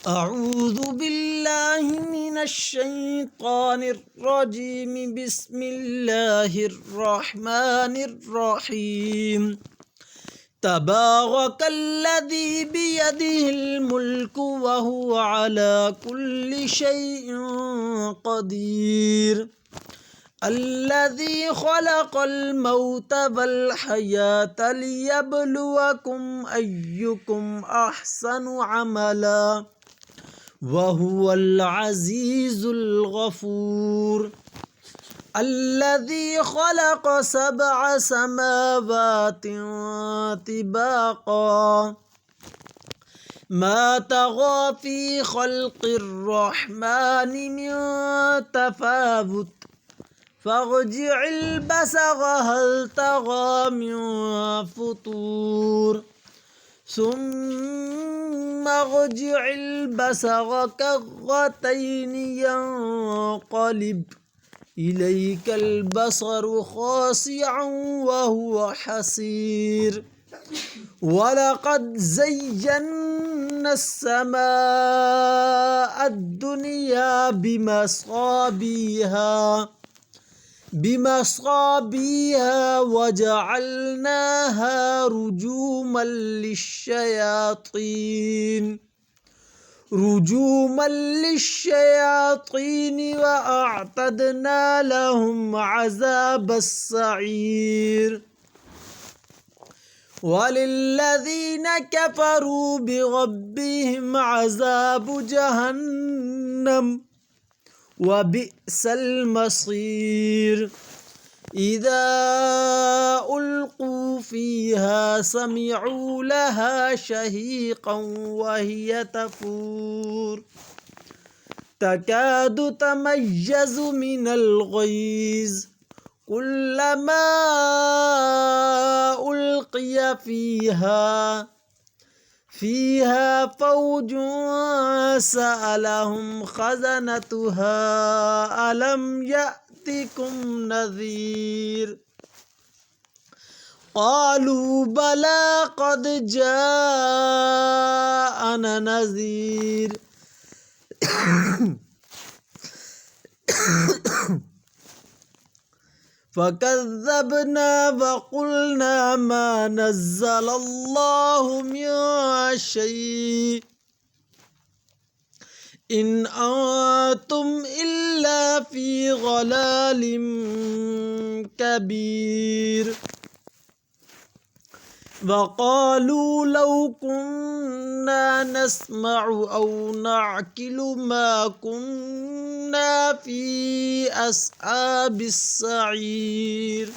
أعوذ بالله من الشيطان الرجيم. بسم الله الرحمن الرحيم. تبارك الذي بيده الملك وهو على كل شيء قدير. الذي خلق الموت والحياة ليبلوكم أيكم أحسن عملا وهو العزيز الغفور. الذي خلق 7 سماوات طباقا ما طغى في خلق الرحمن من تفاوت فارجع البصر هل طغى من فطور ثم ارجع البصر كرتين ينقلب إليك البصر خاسعا وهو حسير. ولقد زينا السماء الدنيا بمصابيها وجعلناها رجوما للشياطين وأعتدنا لهم عذاب السعير. وللذين كفروا بربهم عذاب جهنم وبئس المصير. إذا ألقوا فيها سمعوا لها شهيقا وهي تفور تكاد تميز من الغيظ كلما ألقي فيها فوج سألهم خزنتها ألم يأتكم نذير قالوا بلى قد جاءنا نذير فكذبنا وقلنا ما نزل الله من شيء إن أنتم إلا في ضلال كبير. وقالوا لو كنا نسمع أو نعقل ما كنا في أصحاب السعير.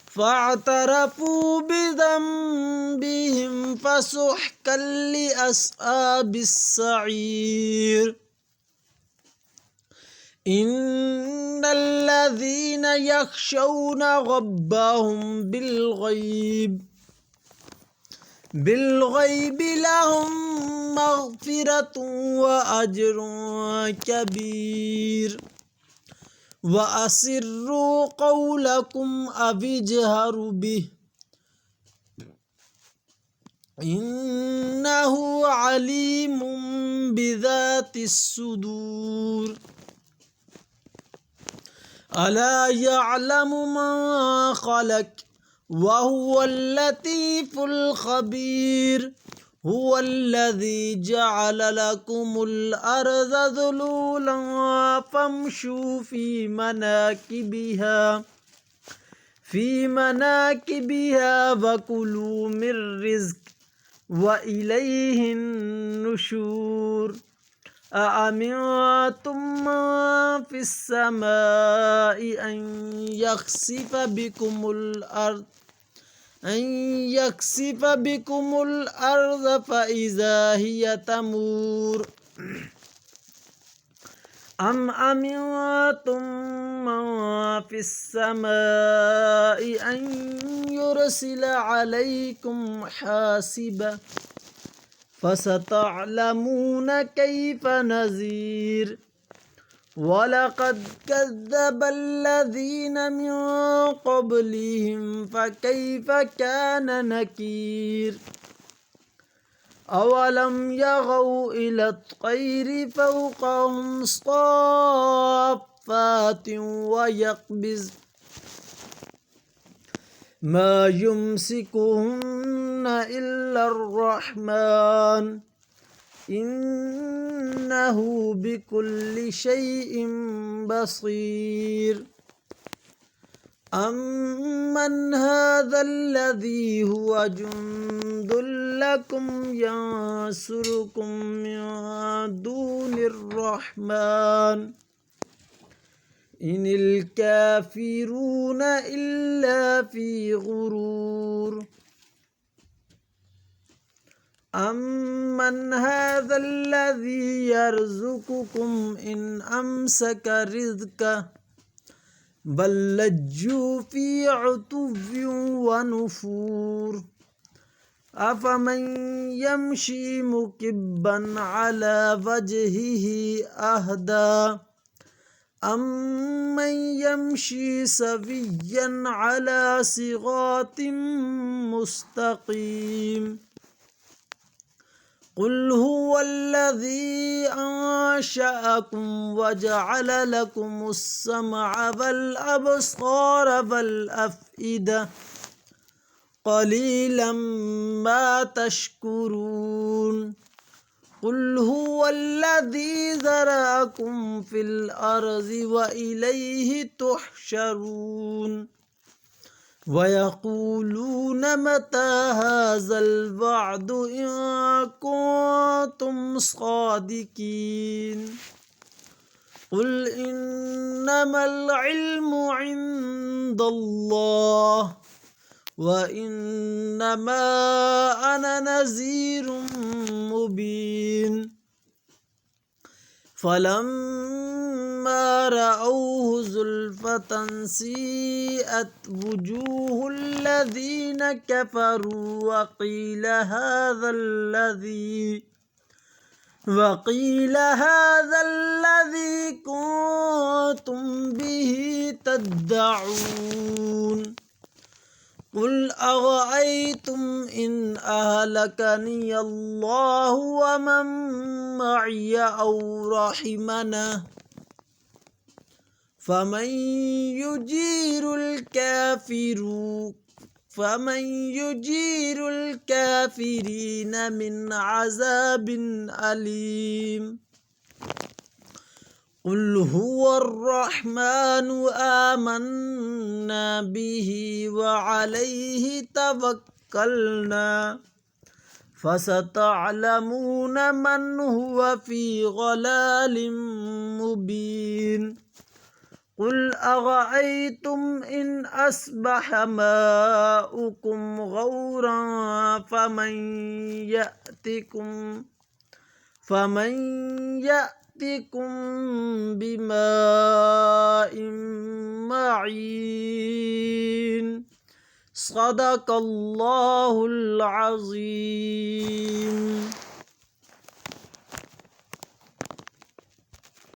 فاعترفوا بذنبهم فسحقا لأصحاب السعير. إن الذين يخشون ربهم بالغيب لهم مغفرة وأجر كبير. وأسروا قولكم أو اجهروا به إنه عليم بذات الصدور. ألا يعلم من خلق وهو اللطيف الخبير. هو الذي جعل لكم الأرض ذلولا فامشوا في مناكبها وكلوا من رزق وإليه النشور. أأمنتم من في السماء أن يخسف بكم الأرض فإذا هي تمور أم أمنتم من في السماء أن يرسل عليكم حاسبا فستعلمون كيف نذير. ولقد كذب الذين من قبلهم فكيف كان نكير. أولم يروا إلى الطير فوقهم صافات ويقبض ما يمسكهن إلا الرحمن إنه بكل شيء بصير أمن هذا الذي هو جند لكم ينصركم من دون الرحمن إن الكافرون إلا في غرور أمن هذا الذي يرزقكم إن أمسك رزقه بل لجوا في عتو ونفور أفمن يمشي مكبا على وجهه أهدى أمن يمشي سويا على صراط مستقيم قل هو الذي أنشأكم وجعل لكم السمع والأبصار والأفئدة قليلا ما تشكرون قل هو الذي ذرأكم في الأرض وإليه تحشرون ويقولون متى هذا الوعد إن كنتم صادقين قل إنما العلم عند الله وإنما أنا نذير مبين فلما رأوه زلفة سيئت وجوه الذين كفروا وقيل هذا الذي كنتم به تدعون قل أرأيتم إن أهلكني الله ومن معي أو رحمنا فمن يجير الكافرين من عذاب أليم قل هو الرحمن آمنا به وعليه توكلنا فستعلمون من هو في ضلال مبين قل أرأيتم إن أصبح ماؤكم غورا فمن يأتكم بماء معين صدق الله العظيم.